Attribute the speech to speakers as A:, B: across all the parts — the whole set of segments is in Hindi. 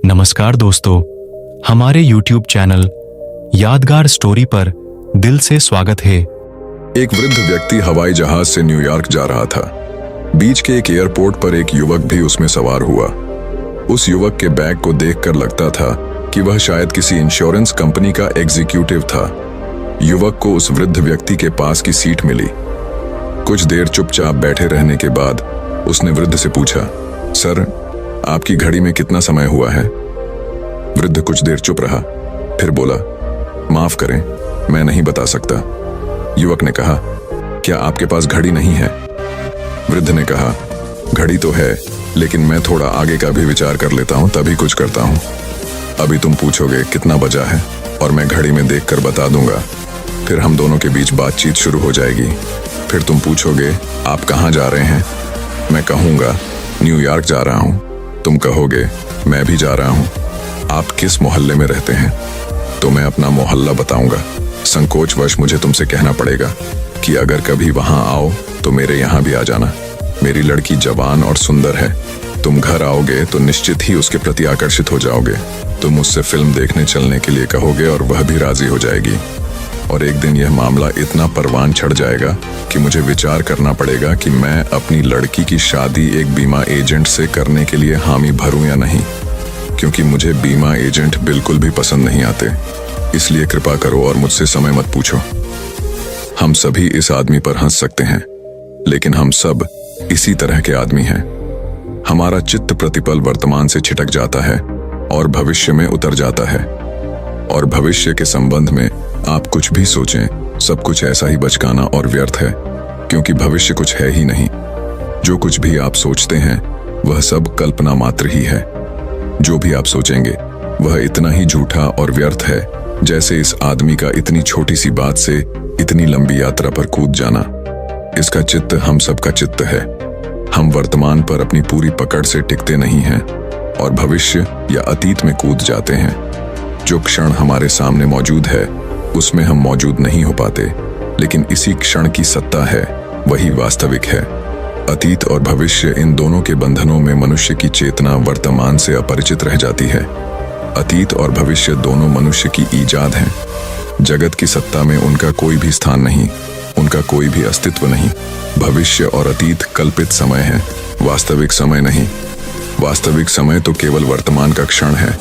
A: नमस्कार दोस्तों, हमारे YouTube चैनल यादगार स्टोरी पर दिल से स्वागत है।
B: एक वृद्ध व्यक्ति हवाई जहाज से न्यूयॉर्क जा रहा था। बीच के एक एयरपोर्ट पर एक युवक भी उसमें सवार हुआ। उस युवक के बैग को देखकर लगता था कि वह शायद किसी इंश्योरेंस कंपनी का एग्जीक्यूटिव था। युवक को उस वृद्ध व्यक्ति के पास की सीट मिली। कुछ देर चुपचाप बैठे रहने के बाद उसने वृद्ध से पूछा, सर, आपकी घड़ी में कितना समय हुआ है? वृद्ध कुछ देर चुप रहा, फिर बोला, माफ करें, मैं नहीं बता सकता। युवक ने कहा, क्या आपके पास घड़ी नहीं है? वृद्ध ने कहा, घड़ी तो है, लेकिन मैं थोड़ा आगे का भी विचार कर लेता हूं, तभी कुछ करता हूं। अभी तुम पूछोगे कितना बजा है और मैं घड़ी में देखकर बता दूंगा। फिर हम दोनों के बीच बातचीत शुरू हो जाएगी। फिर तुम पूछोगे, आप कहाँ जा रहे हैं? मैं कहूँगा, न्यूयॉर्क जा रहा हूँ। तुम कहोगे, मैं भी जा रहा हूँ। आप किस मोहल्ले में रहते हैं? तो मैं अपना मोहल्ला बताऊंगा। संकोचवश मुझे तुमसे कहना पड़ेगा कि अगर कभी वहां आओ तो मेरे यहाँ भी आ जाना। मेरी लड़की जवान और सुंदर है। तुम घर आओगे तो निश्चित ही उसके प्रति आकर्षित हो जाओगे। तुम मुझसे फिल्म देखने चलने के लिए कहोगे और वह भी राजी हो जाएगी। और एक दिन यह मामला इतना परवान चढ़ जाएगा कि मुझे विचार करना पड़ेगा कि मैं अपनी लड़की की शादी एक बीमा एजेंट से करने के लिए हामी भरूं या नहीं, क्योंकि मुझे बीमा एजेंट बिल्कुल भी पसंद नहीं आते। इसलिए कृपा करो और मुझसे समय मत पूछो। हम सभी इस आदमी पर हंस सकते हैं, लेकिन हम सब इसी तरह के आदमी हैं। हमारा चित्त प्रतिपल वर्तमान से छिटक जाता है और भविष्य में उतर जाता है। और भविष्य के संबंध में आप कुछ भी सोचें, सब कुछ ऐसा ही बचकाना और व्यर्थ है, क्योंकि भविष्य कुछ है ही नहीं। जो कुछ भी आप सोचते हैं वह सब कल्पना मात्र ही है। जो भी आप सोचेंगे वह इतना ही झूठा और व्यर्थ है जैसे इस आदमी का इतनी छोटी सी बात से इतनी लंबी यात्रा पर कूद जाना। इसका चित्त हम सबका चित्त है। हम वर्तमान पर अपनी पूरी पकड़ से टिकते नहीं हैं और भविष्य या अतीत में कूद जाते हैं। जो क्षण हमारे सामने मौजूद है उसमें हम मौजूद नहीं हो पाते, लेकिन इसी क्षण की सत्ता है, वही वास्तविक है। अतीत और भविष्य, इन दोनों के बंधनों में मनुष्य की चेतना वर्तमान से अपरिचित रह जाती है। अतीत और भविष्य दोनों मनुष्य की ईजाद हैं। जगत की सत्ता में उनका कोई भी स्थान नहीं, उनका कोई भी अस्तित्व नहीं। भविष्य और अतीत कल्पित समय है, वास्तविक समय नहीं। वास्तविक समय तो केवल वर्तमान का क्षण है।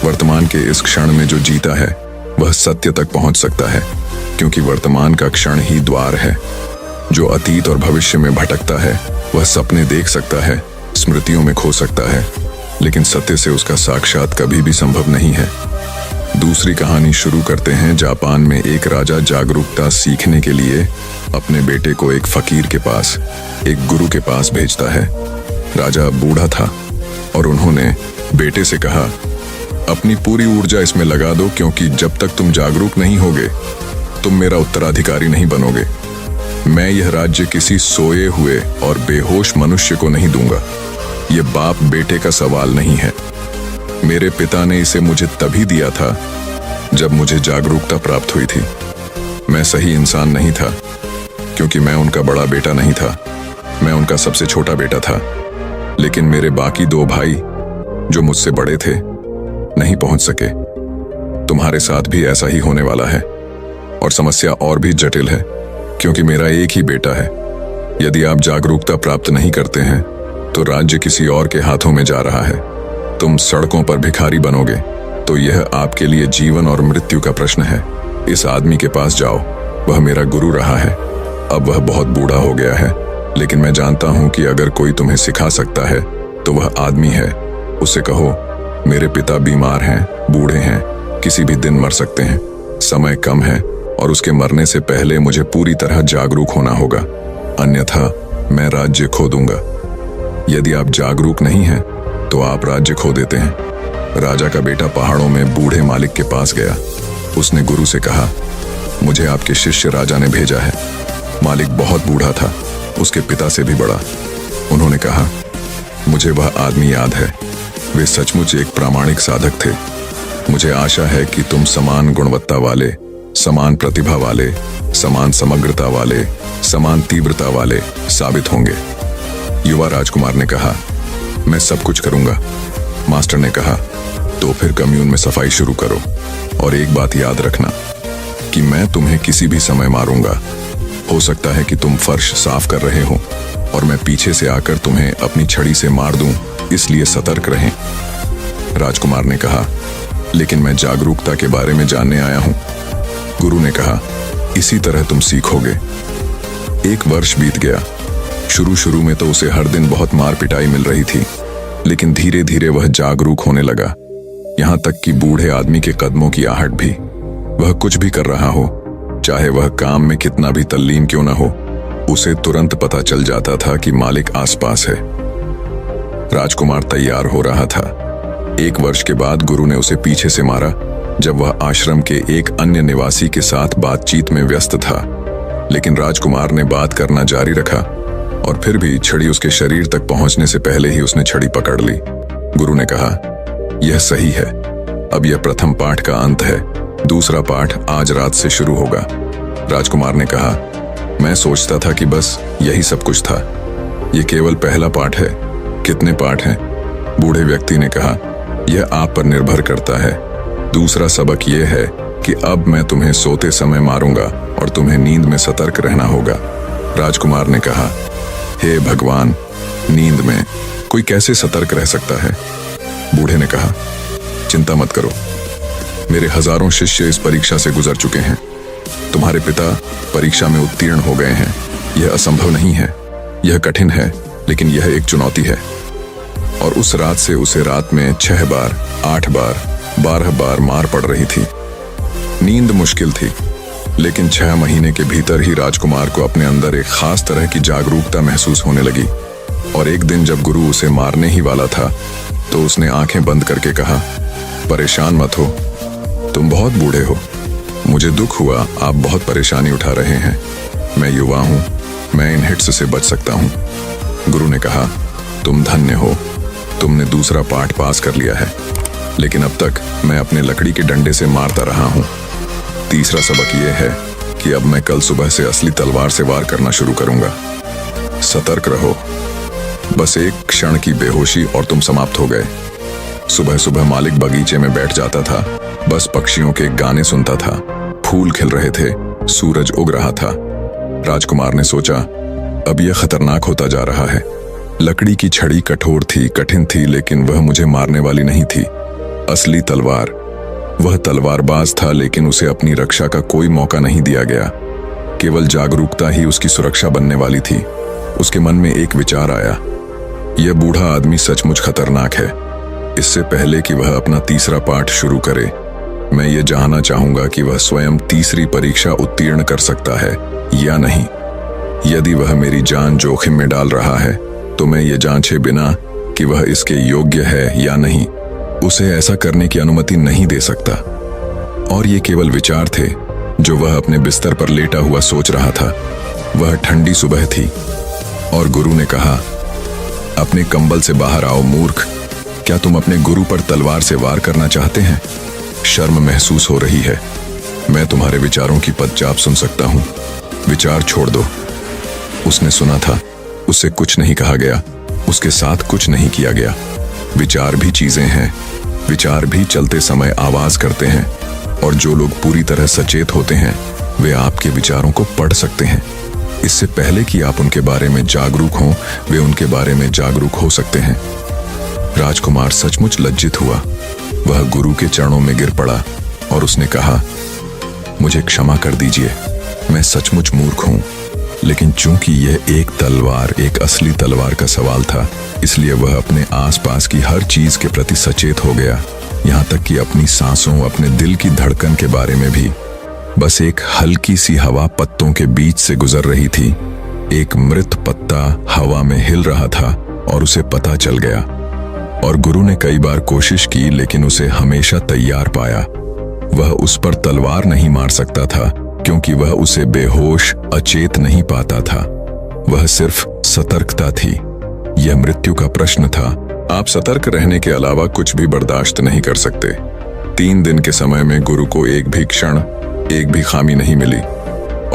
B: वर्तमान के इस क्षण में जो जीता है वह सत्य तक पहुंच सकता है, क्योंकि वर्तमान का क्षण ही द्वार है। जो अतीत और भविष्य में भटकता है वह सपने देख सकता है, स्मृतियों में खो सकता है, लेकिन सत्य से उसका साक्षात कभी भी संभव नहीं है। दूसरी कहानी शुरू करते हैं। जापान में एक राजा जागरूकता सीखने के लिए अपने बेटे को एक फकीर के पास, एक गुरु के पास भेजता है। राजा बूढ़ा था और उन्होंने बेटे से कहा, अपनी पूरी ऊर्जा इसमें लगा दो, क्योंकि जब तक तुम जागरूक नहीं होगे तुम मेरा उत्तराधिकारी नहीं बनोगे। मैं यह राज्य किसी सोए हुए और बेहोश मनुष्य को नहीं दूंगा। यह बाप बेटे का सवाल नहीं है। मेरे पिता ने इसे मुझे तभी दिया था जब मुझे जागरूकता प्राप्त हुई थी। मैं सही इंसान नहीं था, क्योंकि मैं उनका बड़ा बेटा नहीं था, मैं उनका सबसे छोटा बेटा था। लेकिन मेरे बाकी दो भाई जो मुझसे बड़े थे नहीं पहुंच सके। तुम्हारे साथ भी ऐसा ही होने वाला है, और समस्या और भी जटिल है, क्योंकि मेरा एक ही बेटा है। यदि आप जागरूकता प्राप्त नहीं करते हैं तो राज्य किसी और के हाथों में जा रहा है। तुम सड़कों पर भिखारी बनोगे, तो यह आपके लिए जीवन और मृत्यु का प्रश्न है। इस आदमी के पास जाओ, वह मेरा गुरु रहा है। अब वह बहुत बूढ़ा हो गया है, लेकिन मैं जानता हूं कि अगर कोई तुम्हें सिखा सकता है तो वह आदमी है। उसे कहो, मेरे पिता बीमार हैं, बूढ़े हैं, किसी भी दिन मर सकते हैं, समय कम है और उसके मरने से पहले मुझे पूरी तरह जागरूक होना होगा, अन्यथा मैं राज्य खो दूंगा। यदि आप जागरूक नहीं हैं तो आप राज्य खो देते हैं। राजा का बेटा पहाड़ों में बूढ़े मालिक के पास गया। उसने गुरु से कहा, मुझे आपके शिष्य राजा ने भेजा है। मालिक बहुत बूढ़ा था, उसके पिता से भी बड़ा। उन्होंने कहा, मुझे वह आदमी याद है, वे सचमुच एक प्रामाणिक साधक थे। मुझे आशा है कि तुम समान गुणवत्ता वाले, समान प्रतिभा वाले, समान समग्रता वाले, समान तीव्रता वाले साबित होंगे। युवा राजकुमार ने कहा, मैं सब कुछ करूंगा। मास्टर ने कहा, तो फिर कम्यून में सफाई शुरू करो। और एक बात याद रखना कि मैं तुम्हें किसी भी समय मारूंगा। हो सकता है कि तुम फर्श साफ कर रहे हो और मैं पीछे से आकर तुम्हें अपनी छड़ी से मार दूं, इसलिए सतर्क रहें। राजकुमार ने कहा, लेकिन मैं जागरूकता के बारे में जानने आया हूं। गुरु ने कहा, इसी तरह तुम सीखोगे। 1 वर्ष बीत गया। शुरू में तो उसे हर दिन बहुत मार पिटाई मिल रही थी, लेकिन धीरे धीरे वह जागरूक होने लगा। यहां तक कि बूढ़े आदमी के कदमों की आहट भी। वह कुछ भी कर रहा हो, चाहे वह काम में कितना भी तल्लीन क्यों न हो, उसे तुरंत पता चल जाता था कि मालिक आसपास है। राजकुमार तैयार हो रहा था। 1 वर्ष के बाद गुरु ने उसे पीछे से मारा, जब वह आश्रम के एक अन्य निवासी के साथ बातचीत में व्यस्त था। लेकिन राजकुमार ने बात करना जारी रखा और फिर भी छड़ी उसके शरीर तक पहुंचने से पहले ही उसने छड़ी पकड़ ली। गुरु ने कहा, यह सही है। अब यह प्रथम पाठ का अंत है। दूसरा पाठ आज रात से शुरू होगा। राजकुमार ने कहा, मैं सोचता था कि बस यही सब कुछ था। यह केवल पहला पाठ है। कितने पाठ हैं? बूढ़े व्यक्ति ने कहा, यह आप पर निर्भर करता है। दूसरा सबक यह है कि अब मैं तुम्हें सोते समय मारूंगा और तुम्हें नींद में सतर्क रहना होगा। राजकुमार ने कहा, हे भगवान, नींद में कोई कैसे सतर्क रह सकता है? बूढ़े ने कहा, चिंता मत करो, मेरे हजारों शिष्य इस परीक्षा से गुजर चुके हैं। तुम्हारे पिता परीक्षा में उत्तीर्ण हो गए हैं। यह असंभव नहीं है, यह कठिन है, लेकिन यह एक चुनौती है। और उस रात से उसे रात में 6 बार, 8 बार, 12 बार मार पड़ रही थी। नींद मुश्किल थी, लेकिन 6 महीने के भीतर ही राजकुमार को अपने अंदर एक खास तरह की जागरूकता महसूस होने लगी। और एक दिन जब गुरु उसे मारने ही वाला था, तो उसने आंखें बंद करके कहा, परेशान मत हो, तुम बहुत बूढ़े हो। मुझे दुख हुआ आप बहुत परेशानी उठा रहे हैं। मैं युवा हूं, मैं इन हिट्स से बच सकता हूं। गुरु ने कहा, तुम धन्य हो, तुमने दूसरा पाठ पास कर लिया है। लेकिन अब तक मैं अपने लकड़ी के डंडे से मारता रहा हूं। तीसरा सबक यह है कि अब मैं कल सुबह से असली तलवार से वार करना शुरू करूंगा। सतर्क रहो। बस एक क्षण की बेहोशी और तुम समाप्त हो गए। सुबह सुबह मालिक बगीचे में बैठ जाता था, बस पक्षियों के गाने सुनता था। फूल खिल रहे थे, सूरज उग रहा था। राजकुमार ने सोचा, अब यह खतरनाक होता जा रहा है। लकड़ी की छड़ी कठोर थी, कठिन थी, लेकिन वह मुझे मारने वाली नहीं थी। असली तलवार। वह तलवारबाज था, लेकिन उसे अपनी रक्षा का कोई मौका नहीं दिया गया। केवल जागरूकता ही उसकी सुरक्षा बनने वाली थी। उसके मन में एक विचार आया, यह बूढ़ा आदमी सचमुच खतरनाक है। इससे पहले कि वह अपना तीसरा पाठ शुरू करे, मैं ये जानना चाहूंगा कि वह स्वयं तीसरी परीक्षा उत्तीर्ण कर सकता है या नहीं। यदि वह मेरी जान जोखिम में डाल रहा है, तो मैं ये जांचे बिना कि वह इसके योग्य है या नहीं, उसे ऐसा करने की अनुमति नहीं दे सकता। और ये केवल विचार थे जो वह अपने बिस्तर पर लेटा हुआ सोच रहा था। वह ठंडी सुबह थी और गुरु ने कहा, अपने कंबल से बाहर आओ मूर्ख। क्या तुम अपने गुरु पर तलवार से वार करना चाहते हैं? शर्म महसूस हो रही है। मैं तुम्हारे विचारों की पदचाप सुन सकता हूं। विचार छोड़ दो। उसने सुना था, उससे कुछ नहीं कहा गया, उसके साथ कुछ नहीं किया गया। विचार भी चीजें हैं, विचार भी चलते समय आवाज करते हैं, और जो लोग पूरी तरह सचेत होते हैं वे आपके विचारों को पढ़ सकते हैं। इससे पहले कि आप उनके बारे में जागरूक हों, वे उनके बारे में जागरूक हो सकते हैं। राजकुमार सचमुच लज्जित हुआ। वह गुरु के चरणों में गिर पड़ा और उसने कहा, मुझे क्षमा कर दीजिए, मैं सचमुच मूर्ख हूं। लेकिन चूंकि यह एक तलवार, एक असली तलवार का सवाल था, इसलिए वह अपने आसपास की हर चीज के प्रति सचेत हो गया, यहां तक कि अपनी सांसों, अपने दिल की धड़कन के बारे में भी। बस एक हल्की सी हवा पत्तों के बीच से गुजर रही थी। एक मृत पत्ता हवा में हिल रहा था और उसे पता चल गया। और गुरु ने कई बार कोशिश की, लेकिन उसे हमेशा तैयार पाया। वह उस पर तलवार नहीं मार सकता था, क्योंकि वह उसे बेहोश, अचेत नहीं पाता था। वह सिर्फ सतर्कता थी। यह मृत्यु का प्रश्न था। आप सतर्क रहने के अलावा कुछ भी बर्दाश्त नहीं कर सकते। 3 दिन के समय में गुरु को एक भी क्षण, एक भी खामी नहीं मिली।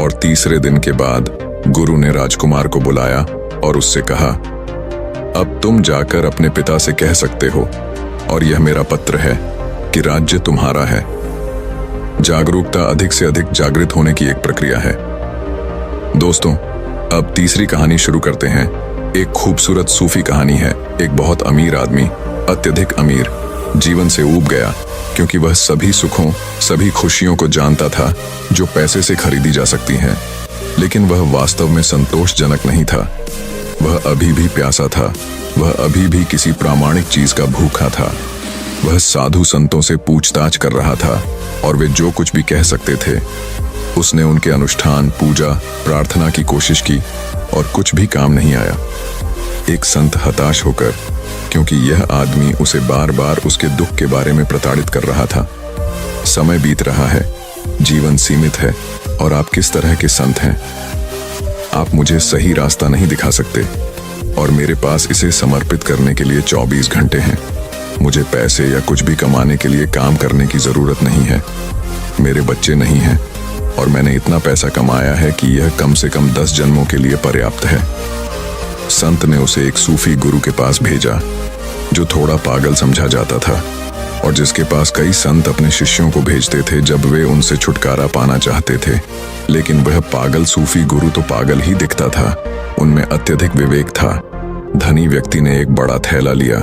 B: और तीसरे दिन के बाद गुरु ने राजकुमार को बुलाया और उससे कहा, अब तुम जाकर अपने पिता से कह सकते हो, और यह मेरा पत्र है, कि राज्य तुम्हारा है। जागरूकता अधिक से अधिक जागृत होने की एक प्रक्रिया है। दोस्तों, अब तीसरी कहानी शुरू करते हैं। एक खूबसूरत सूफी कहानी है। एक बहुत अमीर आदमी, अत्यधिक अमीर, जीवन से ऊब गया क्योंकि वह सभी सुखों, सभी खुशियों को जानता था जो पैसे से खरीदी जा सकती हैं, लेकिन वह वास्तव में संतोषजनक नहीं था। वह अभी भी प्यासा था। वह अभी भी किसी प्रामाणिक चीज का भूखा था। वह साधु संतों से पूछताछ कर रहा था और वे जो कुछ भी कह सकते थे। उसने उनके अनुष्ठान, पूजा, प्रार्थना की कोशिश की और कुछ भी काम नहीं आया। एक संत हताश होकर, क्योंकि यह आदमी उसे बार बार उसके दुख के बारे में प्रताड़ित कर रहा था। समय बीत रहा है, जीवन सीमित है और आप किस तरह के संत हैं? आप मुझे सही रास्ता नहीं दिखा सकते और मेरे पास इसे समर्पित करने के लिए 24 घंटे हैं। मुझे पैसे या कुछ भी कमाने के लिए काम करने की जरूरत नहीं है। मेरे बच्चे नहीं हैं और मैंने इतना पैसा कमाया है कि यह कम से कम 10 जन्मों के लिए पर्याप्त है। संत ने उसे एक सूफी गुरु के पास भेजा जो थोड़ा पागल समझा जाता था और जिसके पास कई संत अपने शिष्यों को भेजते थे जब वे उनसे छुटकारा पाना चाहते थे। लेकिन वह पागल सूफी गुरु तो पागल ही दिखता था। उनमें अत्यधिक विवेक था। धनी व्यक्ति ने एक बड़ा थैला लिया,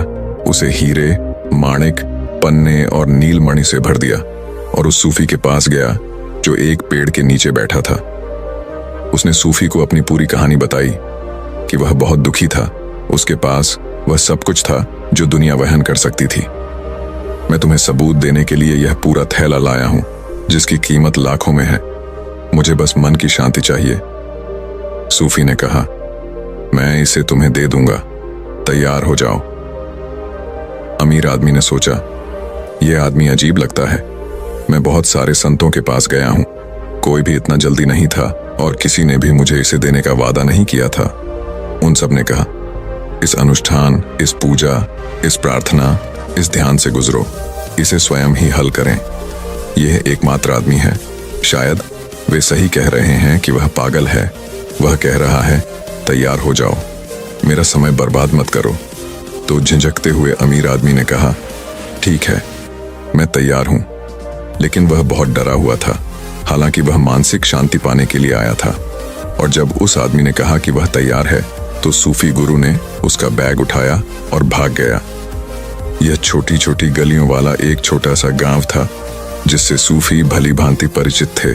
B: उसे हीरे, माणिक, पन्ने और नीलमणि से भर दिया और उस सूफी के पास गया जो एक पेड़ के नीचे बैठा था। उसने सूफी को अपनी पूरी कहानी बताई कि वह बहुत दुखी था। उसके पास वह सब कुछ था जो दुनिया वहन कर सकती थी। मैं तुम्हें सबूत देने के लिए यह पूरा थैला लाया हूं जिसकी कीमत लाखों में है। मुझे बस मन की शांति चाहिए। सूफी ने कहा, मैं इसे तुम्हें दे दूंगा, तैयार हो जाओ। अमीर आदमी ने सोचा, यह आदमी अजीब लगता है। मैं बहुत सारे संतों के पास गया हूं, कोई भी इतना जल्दी नहीं था और किसी ने भी मुझे इसे देने का वादा नहीं किया था। उन सब ने कहा, इस अनुष्ठान, इस पूजा, इस प्रार्थना, इस ध्यान से गुजरो, इसे स्वयं ही हल करें। यह एकमात्र आदमी है। शायद वे सही कह रहे हैं कि वह पागल है। वह कह रहा है, तैयार हो जाओ, मेरा समय बर्बाद मत करो। तो झिझकते हुए अमीर आदमी ने कहा, ठीक है, मैं तैयार हूं। लेकिन वह बहुत डरा हुआ था, हालांकि वह मानसिक शांति पाने के लिए आया था। और जब उस आदमी ने कहा कि वह तैयार है तो सूफी गुरु ने उसका बैग उठाया और भाग गया। यह छोटी छोटी गलियों वाला एक छोटा सा गांव था जिससे सूफी भली भांति परिचित थे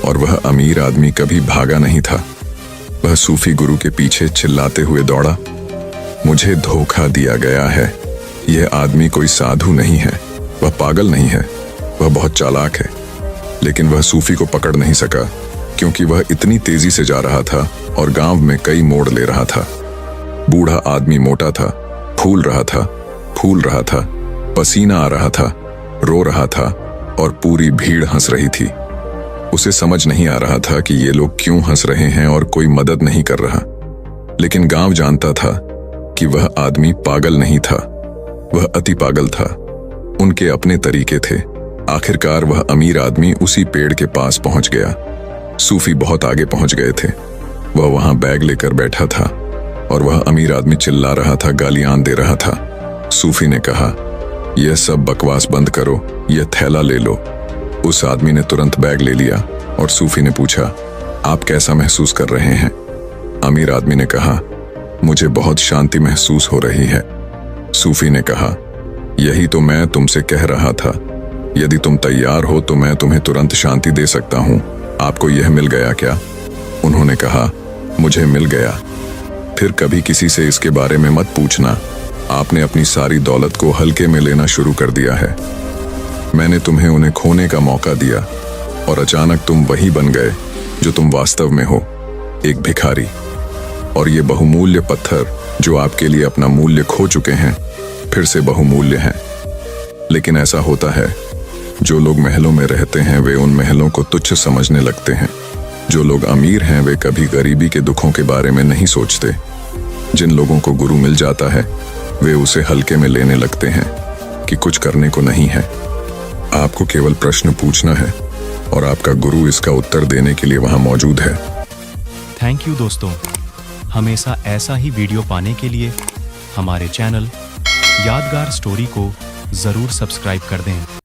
B: और वह अमीर आदमी कभी भागा नहीं था। वह सूफी गुरु के पीछे चिल्लाते हुए दौड़ा, मुझे धोखा दिया गया है। यह आदमी कोई साधु नहीं है, वह पागल नहीं है, वह बहुत चालाक है। लेकिन वह सूफी को पकड़ नहीं सका क्योंकि वह इतनी तेजी से जा रहा था और गांव में कई मोड़ ले रहा था। बूढ़ा आदमी मोटा था, फूल रहा था, पसीना आ रहा था, रो रहा था और पूरी भीड़ हंस रही थी। उसे समझ नहीं आ रहा था कि ये लोग क्यों हंस रहे हैं और कोई मदद नहीं कर रहा। लेकिन गांव जानता था कि वह आदमी पागल नहीं था, वह अति पागल था। उनके अपने तरीके थे। आखिरकार वह अमीर आदमी उसी पेड़ के पास पहुंच गया। सूफी बहुत आगे पहुंच गए थे। वह वहां बैग लेकर बैठा था और वह अमीर आदमी चिल्ला रहा था, गालियां दे रहा था। सूफी ने कहा, यह सब बकवास बंद करो, यह थैला ले लो। उस आदमी ने तुरंत बैग ले लिया और सूफी ने पूछा, आप कैसा महसूस कर रहे हैं? अमीर आदमी ने कहा, मुझे बहुत शांति महसूस हो रही है। सूफी ने कहा, यही तो मैं तुमसे कह रहा था। यदि तुम तैयार हो तो मैं तुम्हें तुरंत शांति दे सकता हूं। आपको यह मिल गया क्या? उन्होंने कहा, मुझे मिल गया। फिर कभी किसी से इसके बारे में मत पूछना। आपने अपनी सारी दौलत को हल्के में लेना शुरू कर दिया है। मैंने तुम्हें उन्हें खोने का मौका दिया और अचानक तुम वही बन गए जो तुम वास्तव में हो, एक भिखारी। और ये बहुमूल्य पत्थर जो आपके लिए अपना मूल्य खो चुके हैं, फिर से बहुमूल्य हैं। लेकिन ऐसा होता है, जो लोग महलों में रहते हैं वे उन महलों को तुच्छ समझने लगते हैं। जो लोग अमीर हैं वे कभी गरीबी के दुखों के बारे में नहीं सोचते। जिन लोगों को गुरु मिल जाता है वे उसे हल्के में लेने लगते हैं कि कुछ करने को नहीं है। आपको केवल प्रश्न पूछना है और आपका गुरु इसका उत्तर देने के लिए वहां मौजूद है।
A: थैंक यू दोस्तों। हमेशा ऐसा ही वीडियो पाने के लिए हमारे चैनल यादगार स्टोरी को ज़रूर सब्सक्राइब कर दें।